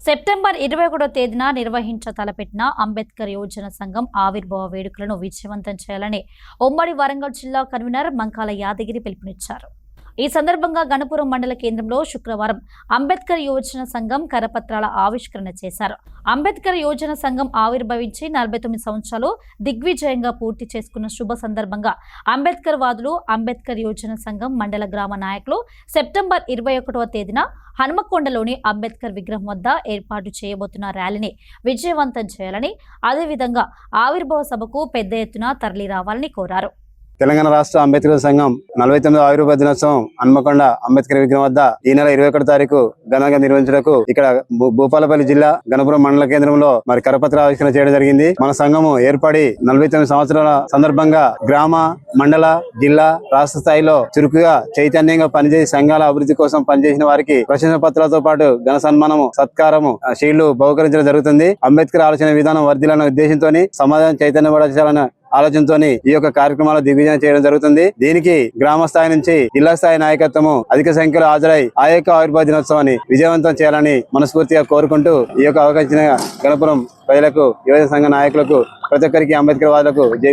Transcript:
September 21వ తేదీన తలపెట్టిన అంబేద్కర్ యోజన సంఘం ఆవిర్భావ వేడుకలను విజయవంతం చేయాలని ఉమ్మడి వరంగల్ జిల్లా కన్వీనర్ మంకాల యాదగిరి పిలుపునిచ్చారు. ఈ సందర్భంగా గణపురం మండల కేంద్రంలో శుక్రవారం అంబేద్కర్ యోజన సంఘం కరపత్రాల ఆవిష్కరణ చేశారు. అంబేద్కర్ యోజన సంఘం ఆవిర్భవించి 49 సంవత్సరాలు దిగ్విజయంగా పూర్తి చేసుకున్న శుభ సందర్భంగా అంబేద్కర్ వాదులు అంబేద్కర్ యోజన సంఘం మండల గ్రామ నాయకులు సెప్టెంబర్ 21వ తేదీన హనుమకొండలోని అంబేద్కర్ విగ్రహం వద్ద ఏర్పాటు చేయబోతున్న ర్యాలీని విజయవంతం చేయాలని, అదేవిధంగా ఆవిర్భావ సభకు పెద్ద ఎత్తున తరలి రావాలని కోరారు. తెలంగాణ రాష్ట్ర అంబేద్కర్ సంఘం 49వ ఆవిర్భావ దినోత్సవం హన్మకొండ అంబేద్కర్ విగ్రహం వద్ద ఈ నెల 21 తారీఖు ఘనంగా నిర్వహించడానికి ఇక్కడ భూపాలపల్లి జిల్లా గణపురం మండల కేంద్రంలో కరపత్ర ఆవిష్కరణ చేయడం జరిగింది. మన సంఘము ఏర్పడి 49 సంవత్సరాల సందర్భంగా గ్రామ, మండల, జిల్లా, రాష్ట్ర స్థాయిలో చురుకుగా చైతన్యంగా పనిచేసి సంఘాల అభివృద్ధి కోసం పనిచేసిన వారికి ప్రశంసా పత్రాలతో పాటు ఘన సన్మానము, సత్కారము, షీల్డ్లు బహుకరించడం జరుగుతుంది. అంబేద్కర్ ఆలోచన విధానం వర్ధిల్లన్న ఉద్దేశంతో సమాజం చైతన్యపరచాలన్న ఆలోచనతో ఈ యొక్క కార్యక్రమాలు దిగ్విజయం చేయడం జరుగుతుంది. దీనికి గ్రామ స్థాయి నుంచి జిల్లా స్థాయి నాయకత్వము అధిక సంఖ్యలో హాజరై ఆ యొక్క ఆవిర్భావ దినోత్సవాన్ని విజయవంతం చేయాలని మనస్ఫూర్తిగా కోరుకుంటూ ఈ యొక్క అవకాశం గణపురం ప్రజలకు, యువజన సంఘ నాయకులకు, ప్రతి ఒక్కరికి అంబేద్కర్ వాదులకు జై.